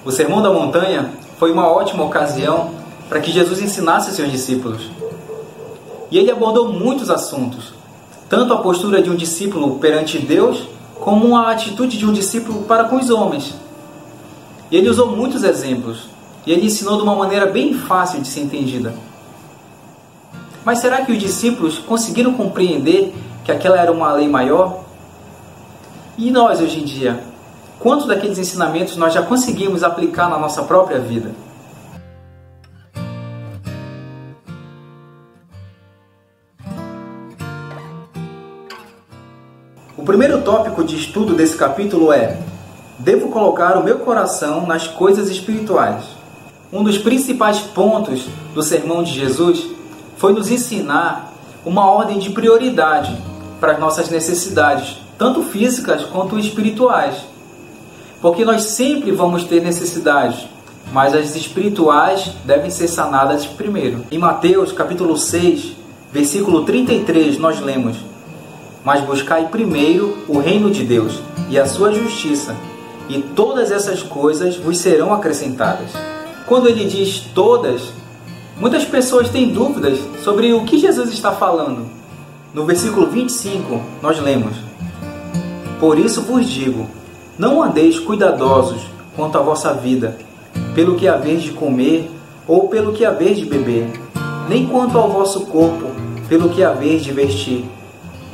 O Sermão da Montanha foi uma ótima ocasião para que Jesus ensinasse seus discípulos. E ele abordou muitos assuntos, tanto a postura de um discípulo perante Deus, como a atitude de um discípulo para com os homens. E ele usou muitos exemplos, e ele ensinou de uma maneira bem fácil de ser entendida. Mas será que os discípulos conseguiram compreender que aquela era uma lei maior? E nós, hoje em dia, quantos daqueles ensinamentos nós já conseguimos aplicar na nossa própria vida? O primeiro tópico de estudo desse capítulo é: devo colocar o meu coração nas coisas espirituais. Um dos principais pontos do sermão de Jesus foi nos ensinar uma ordem de prioridade para as nossas necessidades, tanto físicas quanto espirituais. Porque nós sempre vamos ter necessidades, mas as espirituais devem ser sanadas primeiro. Em Mateus capítulo 6, versículo 33, nós lemos: mas buscai primeiro o reino de Deus e a sua justiça, e todas essas coisas vos serão acrescentadas. Quando ele diz todas, muitas pessoas têm dúvidas sobre o que Jesus está falando. No versículo 25, nós lemos: por isso vos digo, não andeis cuidadosos quanto à vossa vida, pelo que haveis de comer ou pelo que haveis de beber, nem quanto ao vosso corpo, pelo que haveis de vestir.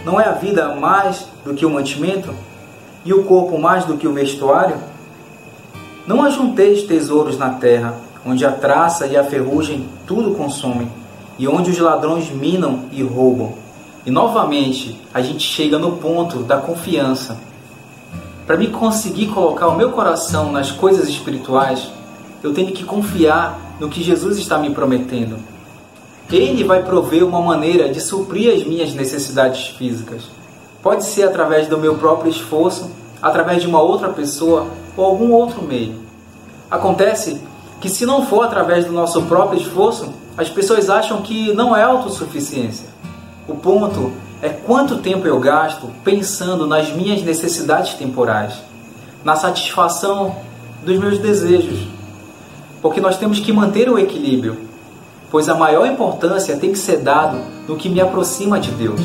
Não é a vida mais do que o mantimento, e o corpo mais do que o vestuário? Não ajunteis tesouros na terra, onde a traça e a ferrugem tudo consomem, e onde os ladrões minam e roubam. E novamente a gente chega no ponto da confiança. Para mim conseguir colocar o meu coração nas coisas espirituais, eu tenho que confiar no que Jesus está me prometendo. Ele vai prover uma maneira de suprir as minhas necessidades físicas. Pode ser através do meu próprio esforço, através de uma outra pessoa ou algum outro meio. Acontece que se não for através do nosso próprio esforço, as pessoas acham que não é autossuficiência. O ponto é quanto tempo eu gasto pensando nas minhas necessidades temporais, na satisfação dos meus desejos. Porque nós temos que manter o equilíbrio, pois a maior importância tem que ser dado no que me aproxima de Deus.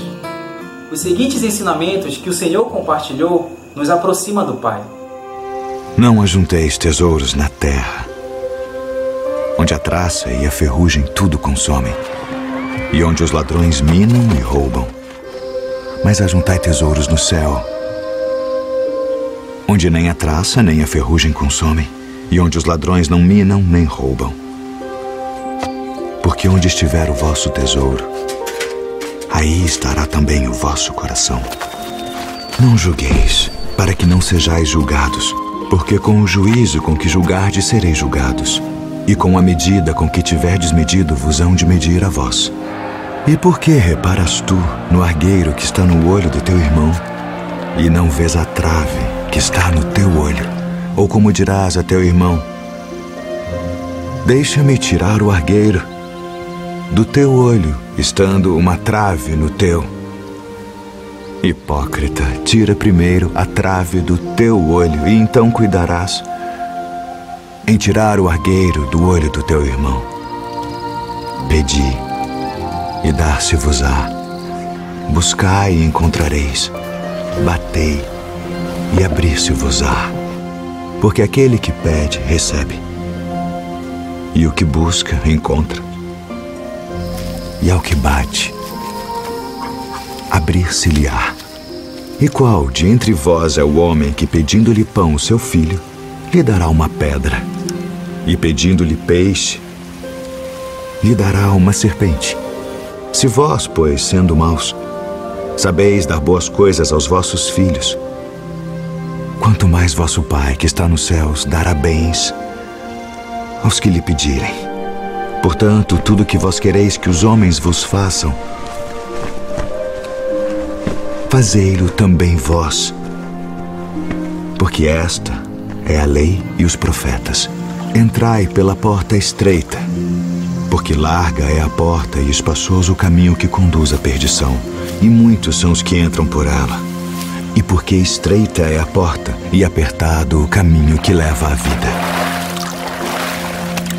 Os seguintes ensinamentos que o Senhor compartilhou nos aproxima do Pai. Não ajunteis tesouros na terra, onde a traça e a ferrugem tudo consomem, e onde os ladrões minam e roubam. Mas ajuntai tesouros no céu, onde nem a traça nem a ferrugem consomem, e onde os ladrões não minam nem roubam. Porque onde estiver o vosso tesouro, aí estará também o vosso coração. Não julgueis, para que não sejais julgados, porque com o juízo com que julgardes sereis julgados, e com a medida com que tiverdes medido vos hão de medir a vós. E por que reparas tu no argueiro que está no olho do teu irmão, e não vês a trave que está no teu olho? Ou como dirás a teu irmão: deixa-me tirar o argueiro do teu olho, estando uma trave no teu? Hipócrita, tira primeiro a trave do teu olho, e então cuidarás em tirar o argueiro do olho do teu irmão. Pedi, e dar-se-vos-á. Buscai e encontrareis. Batei, e abrir-se-vos-á. Porque aquele que pede, recebe. E o que busca, encontra. E ao que bate, abrir-se-lhe-á. E qual de entre vós é o homem que, pedindo-lhe pão o seu filho, lhe dará uma pedra? E pedindo-lhe peixe, lhe dará uma serpente? Se vós, pois, sendo maus, sabeis dar boas coisas aos vossos filhos, quanto mais vosso Pai, que está nos céus, dará bens aos que lhe pedirem. Portanto, tudo que vós quereis que os homens vos façam, fazei-lo também vós. Porque esta é a lei e os profetas. Entrai pela porta estreita, porque larga é a porta e espaçoso o caminho que conduz à perdição, e muitos são os que entram por ela. E porque estreita é a porta e apertado o caminho que leva à vida,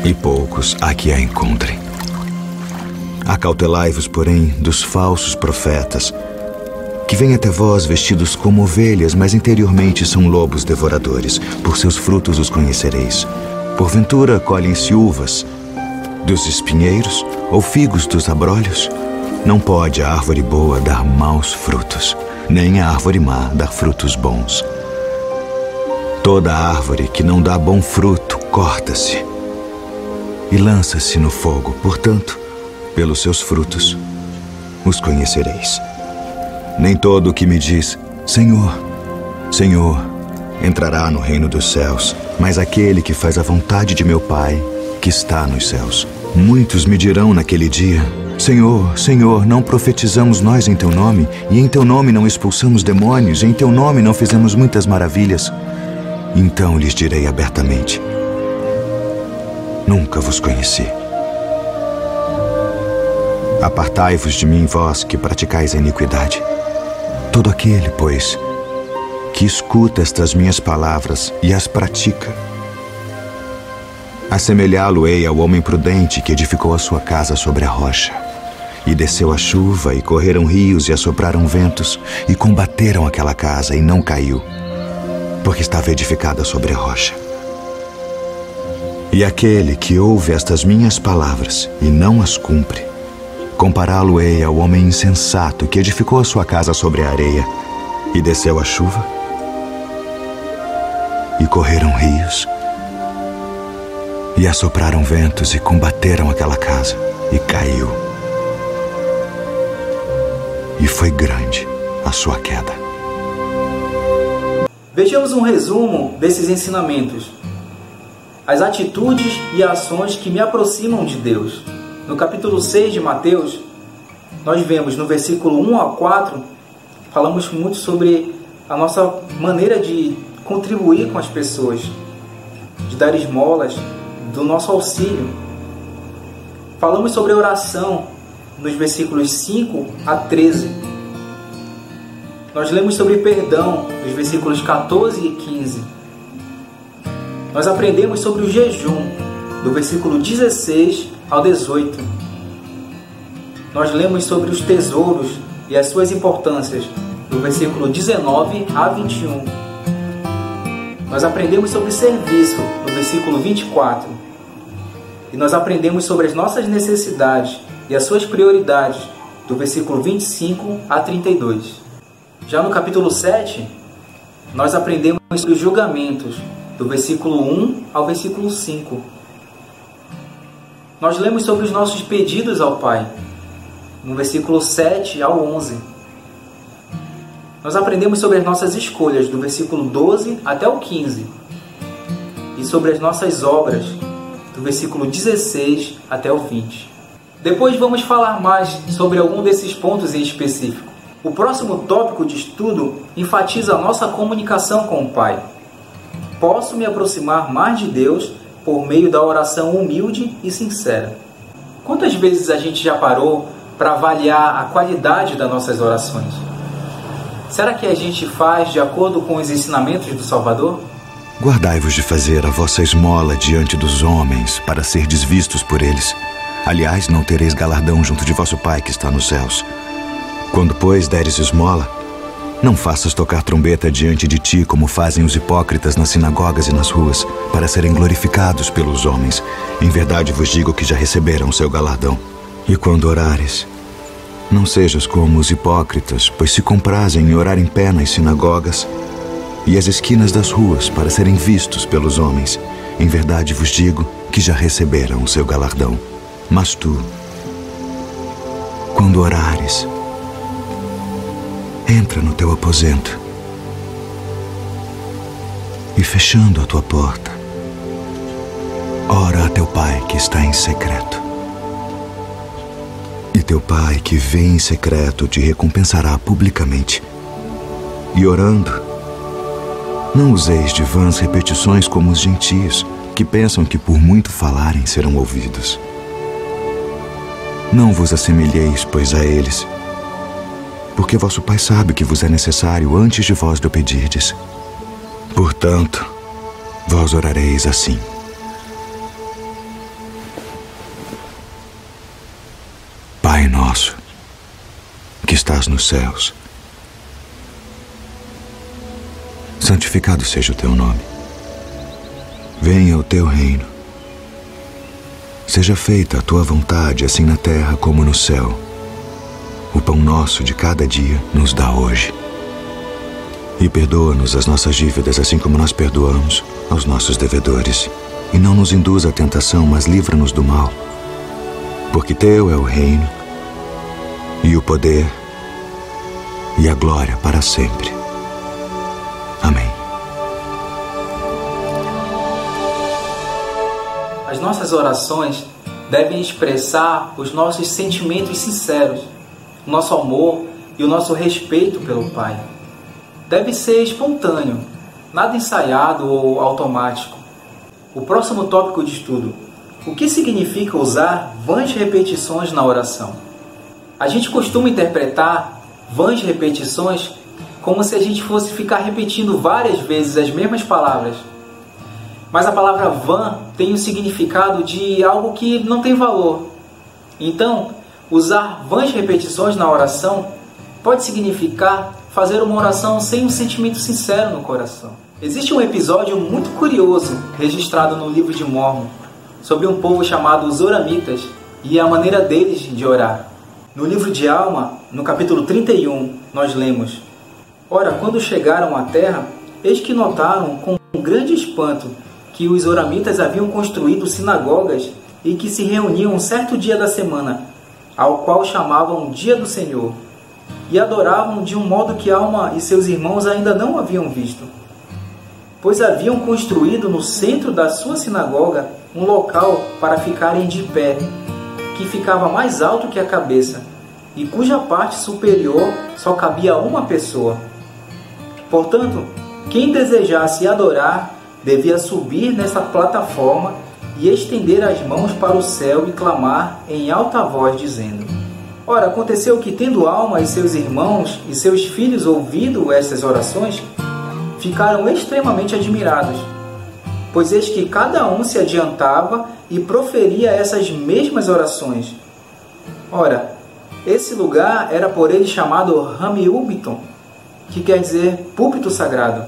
e poucos há que a encontrem. Acautelai-vos, porém, dos falsos profetas, que vêm até vós vestidos como ovelhas, mas interiormente são lobos devoradores. Por seus frutos os conhecereis. Porventura colhem-se uvas dos espinheiros ou figos dos abrolhos? Não pode a árvore boa dar maus frutos, nem a árvore má dar frutos bons. Toda árvore que não dá bom fruto corta-se e lança-se no fogo. Portanto, pelos seus frutos os conhecereis. Nem todo o que me diz, Senhor, Senhor, entrará no reino dos céus, mas aquele que faz a vontade de meu Pai, que está nos céus. Muitos me dirão naquele dia, Senhor, Senhor, não profetizamos nós em Teu nome, e em Teu nome não expulsamos demônios, e em Teu nome não fizemos muitas maravilhas? Então lhes direi abertamente, nunca vos conheci. Apartai-vos de mim, vós que praticais a iniquidade. Todo aquele, pois, que escuta estas minhas palavras e as pratica, assemelhá-lo-ei ao homem prudente que edificou a sua casa sobre a rocha. E desceu a chuva, e correram rios, e assopraram ventos, e combateram aquela casa, e não caiu, porque estava edificada sobre a rocha. E aquele que ouve estas minhas palavras e não as cumpre, compará-lo-ei ao homem insensato que edificou a sua casa sobre a areia, e desceu a chuva, e correram rios, e assopraram ventos, e combateram aquela casa, e caiu. E foi grande a sua queda. Vejamos um resumo desses ensinamentos. As atitudes e ações que me aproximam de Deus. No capítulo 6 de Mateus, nós vemos no versículo 1 a 4, falamos muito sobre a nossa maneira de contribuir com as pessoas, de dar esmolas, do nosso auxílio. Falamos sobre a oração nos versículos 5 a 13. Nós lemos sobre perdão nos versículos 14 e 15. Nós aprendemos sobre o jejum do versículo 16 ao 18. Nós lemos sobre os tesouros e as suas importâncias do versículo 19 a 21. Nós aprendemos sobre serviço no versículo 24. E nós aprendemos sobre as nossas necessidades e as suas prioridades do versículo 25 a 32. Já no capítulo 7, nós aprendemos sobre os julgamentos do versículo 1 ao versículo 5. Nós lemos sobre os nossos pedidos ao Pai, no versículo 7 ao 11. Nós aprendemos sobre as nossas escolhas, do versículo 12 até o 15. E sobre as nossas obras, do versículo 16 até o 20. Depois vamos falar mais sobre algum desses pontos em específico. O próximo tópico de estudo enfatiza a nossa comunicação com o Pai. Posso me aproximar mais de Deus por meio da oração humilde e sincera. Quantas vezes a gente já parou para avaliar a qualidade das nossas orações? Será que a gente faz de acordo com os ensinamentos do Salvador? Guardai-vos de fazer a vossa esmola diante dos homens, para serdes vistos por eles. Aliás, não tereis galardão junto de vosso Pai que está nos céus. Quando, pois, deres esmola, não faças tocar trombeta diante de ti, como fazem os hipócritas nas sinagogas e nas ruas, para serem glorificados pelos homens. Em verdade vos digo que já receberam o seu galardão. E quando orares, não sejas como os hipócritas, pois se comprazem em orar em pé nas sinagogas e as esquinas das ruas, para serem vistos pelos homens. Em verdade vos digo que já receberam o seu galardão. Mas tu, quando orares, entra no teu aposento e, fechando a tua porta, ora a teu Pai que está em secreto. E teu Pai que vê em secreto te recompensará publicamente. E orando, não useis de vãs repetições como os gentios, que pensam que por muito falarem serão ouvidos. Não vos assemelheis, pois, a eles, porque vosso Pai sabe o que vos é necessário antes de vós lhe pedirdes. Portanto, vós orareis assim: estás nos céus, santificado seja o teu nome. Venha o teu reino. Seja feita a tua vontade, assim na terra como no céu. O pão nosso de cada dia nos dá hoje. E perdoa-nos as nossas dívidas, assim como nós perdoamos aos nossos devedores. E não nos induza à tentação, mas livra-nos do mal. Porque teu é o reino, e o poder, e a glória para sempre. Amém. As nossas orações devem expressar os nossos sentimentos sinceros, o nosso amor e o nosso respeito pelo Pai. Deve ser espontâneo, nada ensaiado ou automático. O próximo tópico de estudo: o que significa usar vãs repetições na oração? A gente costuma interpretar vãs repetições como se a gente fosse ficar repetindo várias vezes as mesmas palavras. Mas a palavra vã tem o significado de algo que não tem valor. Então, usar vãs repetições na oração pode significar fazer uma oração sem um sentimento sincero no coração. Existe um episódio muito curioso registrado no livro de Mórmon sobre um povo chamado os Zoramitas e a maneira deles de orar. No livro de Alma, no capítulo 31, nós lemos: Ora, quando chegaram à terra, eis que notaram com um grande espanto que os Zoramitas haviam construído sinagogas e que se reuniam um certo dia da semana, ao qual chamavam Dia do Senhor, e adoravam de um modo que Alma e seus irmãos ainda não haviam visto. Pois haviam construído no centro da sua sinagoga um local para ficarem de pé, que ficava mais alto que a cabeça, e cuja parte superior só cabia uma pessoa. Portanto, quem desejasse adorar devia subir nessa plataforma e estender as mãos para o céu e clamar em alta voz, dizendo: Ora, aconteceu que, tendo Alma e seus irmãos e seus filhos ouvido estas orações, ficaram extremamente admirados, pois eis que cada um se adiantava e proferia essas mesmas orações. Ora, esse lugar era por ele chamado Ramiúbiton, que quer dizer púlpito sagrado.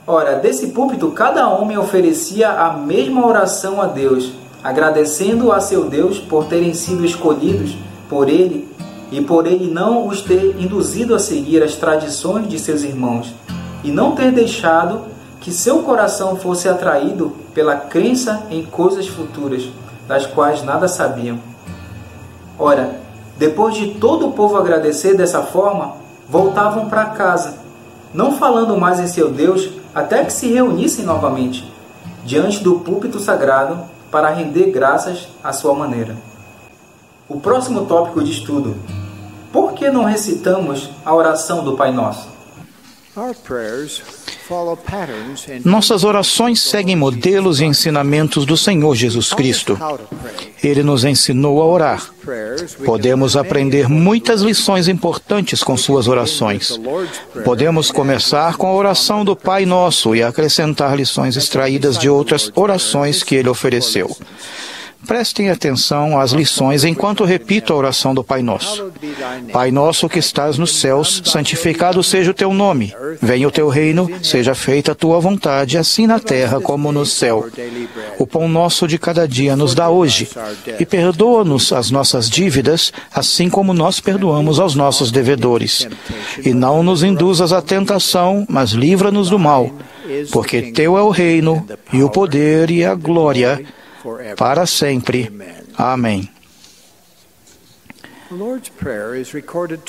Ora, desse púlpito cada homem oferecia a mesma oração a Deus, agradecendo a seu Deus por terem sido escolhidos por ele e por ele não os ter induzido a seguir as tradições de seus irmãos e não ter deixado que seu coração fosse atraído pela crença em coisas futuras, das quais nada sabiam. Ora, depois de todo o povo agradecer dessa forma, voltavam para casa, não falando mais em seu Deus, até que se reunissem novamente, diante do púlpito sagrado, para render graças à sua maneira. O próximo tópico de estudo: por que não recitamos a oração do Pai Nosso? Nossas orações seguem modelos e ensinamentos do Senhor Jesus Cristo. Ele nos ensinou a orar. Podemos aprender muitas lições importantes com suas orações. Podemos começar com a oração do Pai Nosso e acrescentar lições extraídas de outras orações que ele ofereceu. Prestem atenção às lições enquanto repito a oração do Pai Nosso. Pai nosso que estás nos céus, santificado seja o teu nome. Venha o teu reino, seja feita a tua vontade, assim na terra como no céu. O pão nosso de cada dia nos dá hoje. E perdoa-nos as nossas dívidas, assim como nós perdoamos aos nossos devedores. E não nos induzas à tentação, mas livra-nos do mal. Porque teu é o reino, e o poder e a glória, para sempre. Amém.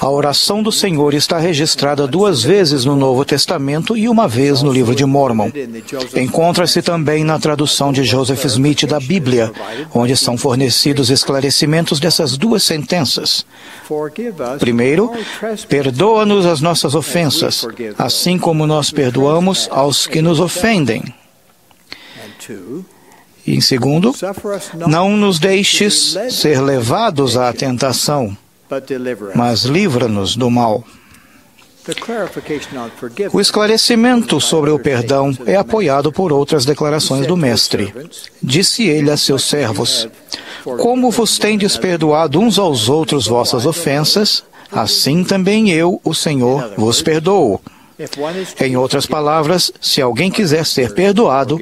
A oração do Senhor está registrada 2 vezes no Novo Testamento e 1 vez no livro de Mórmon. Encontra-se também na tradução de Joseph Smith da Bíblia, onde são fornecidos esclarecimentos dessas 2 sentenças. Primeiro, perdoa-nos as nossas ofensas, assim como nós perdoamos aos que nos ofendem. E em segundo, não nos deixes ser levados à tentação, mas livra-nos do mal. O esclarecimento sobre o perdão é apoiado por outras declarações do Mestre. Disse ele a seus servos: Como vos tendes perdoado uns aos outros vossas ofensas, assim também eu, o Senhor, vos perdoo. Em outras palavras, se alguém quiser ser perdoado,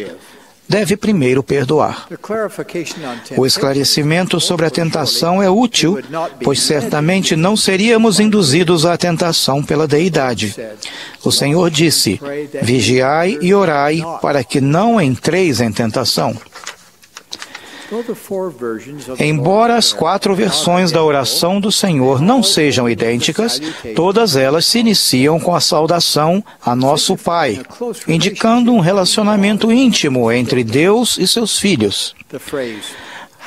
deve primeiro perdoar. O esclarecimento sobre a tentação é útil, pois certamente não seríamos induzidos à tentação pela deidade. O Senhor disse: vigiai e orai para que não entreis em tentação. Embora as 4 versões da oração do Senhor não sejam idênticas, todas elas se iniciam com a saudação a nosso Pai, indicando um relacionamento íntimo entre Deus e seus filhos.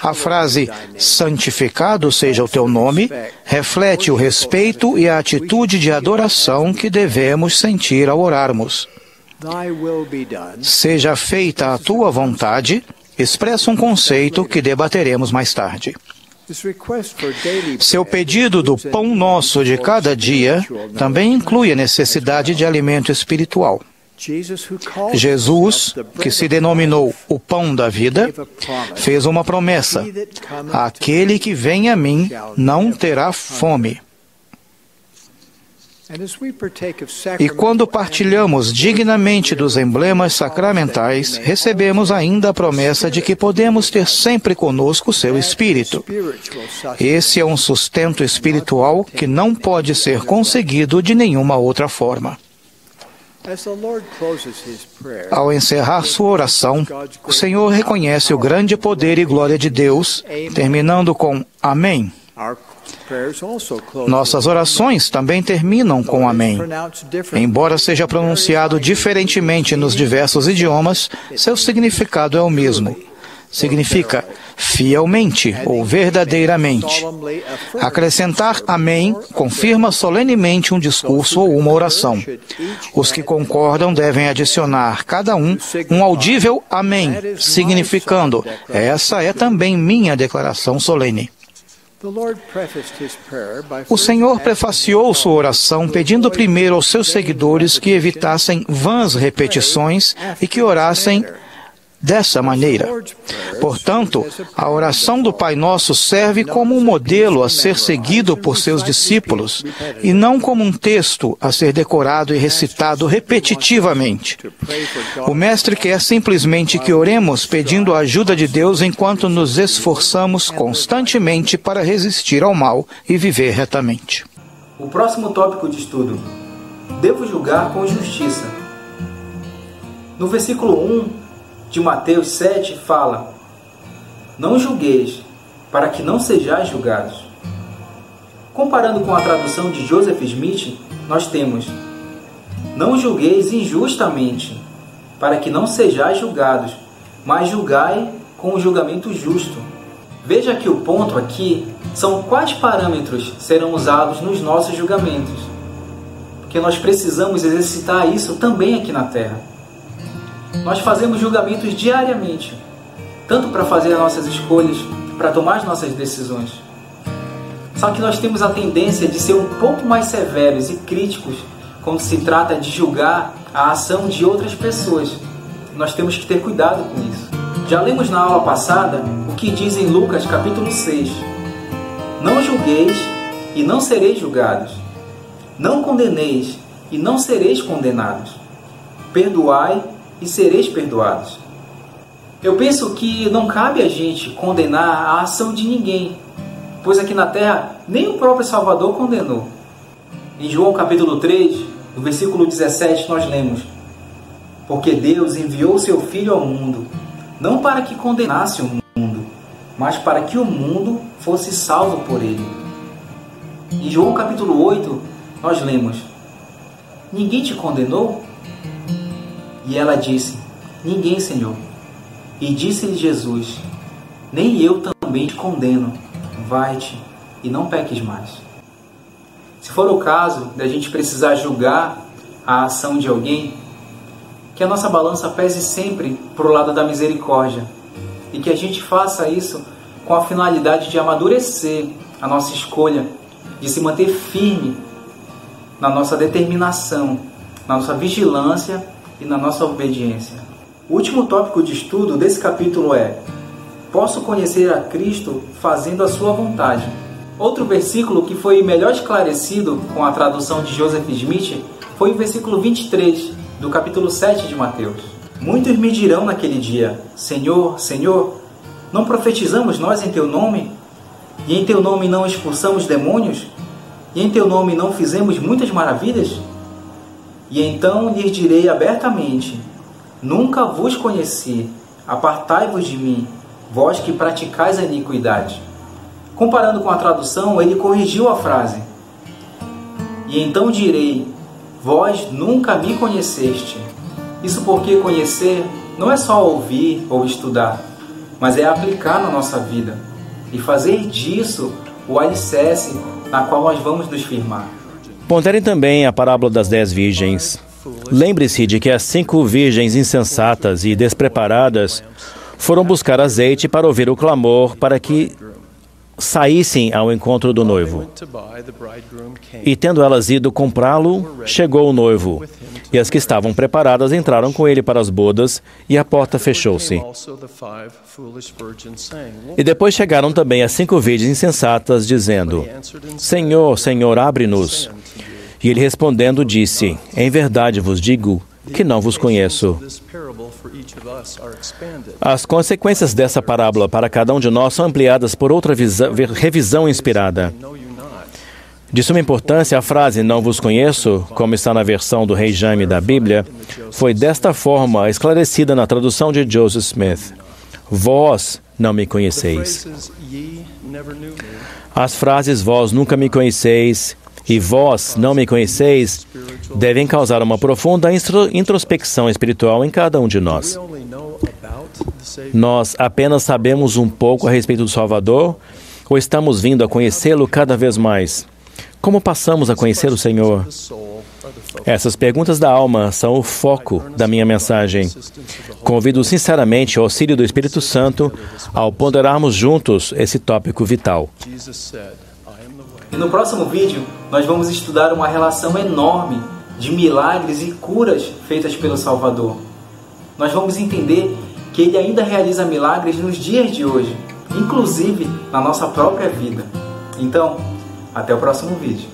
A frase "santificado seja o teu nome" reflete o respeito e a atitude de adoração que devemos sentir ao orarmos. Seja feita a tua vontade expressa um conceito que debateremos mais tarde. Seu pedido do pão nosso de cada dia também inclui a necessidade de alimento espiritual. Jesus, que se denominou o pão da vida, fez uma promessa: aquele que vem a mim não terá fome. E quando partilhamos dignamente dos emblemas sacramentais, recebemos ainda a promessa de que podemos ter sempre conosco o seu Espírito. Esse é um sustento espiritual que não pode ser conseguido de nenhuma outra forma. Ao encerrar sua oração, o Senhor reconhece o grande poder e glória de Deus, terminando com Amém. Nossas orações também terminam com Amém. Embora seja pronunciado diferentemente nos diversos idiomas, seu significado é o mesmo. Significa fielmente ou verdadeiramente. Acrescentar Amém confirma solenemente um discurso ou uma oração. Os que concordam devem adicionar, cada um audível Amém, significando: essa é também minha declaração solene. O Senhor prefaciou sua oração pedindo primeiro aos seus seguidores que evitassem vãs repetições e que orassem dessa maneira. Portanto, a oração do Pai Nosso serve como um modelo a ser seguido por seus discípulos e não como um texto a ser decorado e recitado repetitivamente. O Mestre quer simplesmente que oremos pedindo a ajuda de Deus enquanto nos esforçamos constantemente para resistir ao mal e viver retamente. O próximo tópico de estudo: devo julgar com justiça. No versículo 1 de Mateus 7 fala: não julgueis, para que não sejais julgados. Comparando com a tradução de Joseph Smith, nós temos: não julgueis injustamente, para que não sejais julgados, mas julgai com o julgamento justo. Veja que o ponto aqui são quais parâmetros serão usados nos nossos julgamentos, porque nós precisamos exercitar isso também aqui na Terra. Nós fazemos julgamentos diariamente, tanto para fazer as nossas escolhas, para tomar as nossas decisões. Só que nós temos a tendência de ser um pouco mais severos e críticos quando se trata de julgar a ação de outras pessoas. Nós temos que ter cuidado com isso. Já lemos na aula passada o que diz em Lucas capítulo 6. Não julgueis e não sereis julgados. Não condeneis e não sereis condenados. Perdoai e sereis perdoados. Eu penso que não cabe a gente condenar a ação de ninguém, pois aqui na Terra nem o próprio Salvador condenou. Em João capítulo 3, no versículo 17, nós lemos: porque Deus enviou seu Filho ao mundo, não para que condenasse o mundo, mas para que o mundo fosse salvo por ele. Em João capítulo 8, nós lemos: ninguém te condenou? E ela disse: ninguém, Senhor. E disse-lhe Jesus: nem eu também te condeno. Vai-te e não peques mais. Se for o caso de a gente precisar julgar a ação de alguém, que a nossa balança pese sempre para o lado da misericórdia e que a gente faça isso com a finalidade de amadurecer a nossa escolha, de se manter firme na nossa determinação, na nossa vigilância e na nossa obediência. O último tópico de estudo desse capítulo é: posso conhecer a Cristo fazendo a sua vontade. Outro versículo que foi melhor esclarecido com a tradução de Joseph Smith foi o versículo 23 do capítulo 7 de Mateus. Muitos me dirão naquele dia: Senhor, Senhor, não profetizamos nós em Teu nome? E em Teu nome não expulsamos demônios? E em Teu nome não fizemos muitas maravilhas? E então lhes direi abertamente: Nunca vos conheci, apartai-vos de mim, vós que praticais a iniquidade. Comparando com a tradução, ele corrigiu a frase. E então direi: Vós nunca me conheceste. Isso porque conhecer não é só ouvir ou estudar, mas é aplicar na nossa vida e fazer disso o alicerce na qual nós vamos nos firmar. Ponderem também a parábola das 10 virgens. Lembre-se de que as 5 virgens insensatas e despreparadas foram buscar azeite para ouvir o clamor para que saíssem ao encontro do noivo. E tendo elas ido comprá-lo, chegou o noivo. E as que estavam preparadas entraram com ele para as bodas, e a porta fechou-se. E depois chegaram também as 5 virgens insensatas, dizendo: Senhor, Senhor, abre-nos. E ele respondendo disse: Em verdade vos digo que não vos conheço. As consequências dessa parábola para cada um de nós são ampliadas por outra revisão inspirada. De suma importância, a frase "não vos conheço", como está na versão do Rei Jaime da Bíblia, foi desta forma esclarecida na tradução de Joseph Smith: Vós não me conheceis. As frases "vós nunca me conheceis" e "vós não me conheceis" devem causar uma profunda introspecção espiritual em cada um de nós. Nós apenas sabemos um pouco a respeito do Salvador ou estamos vindo a conhecê-lo cada vez mais? Como passamos a conhecer o Senhor? Essas perguntas da alma são o foco da minha mensagem. Convido sinceramente o auxílio do Espírito Santo ao ponderarmos juntos esse tópico vital. E no próximo vídeo, nós vamos estudar uma relação enorme de milagres e curas feitas pelo Salvador. Nós vamos entender que Ele ainda realiza milagres nos dias de hoje, inclusive na nossa própria vida. Então, até o próximo vídeo.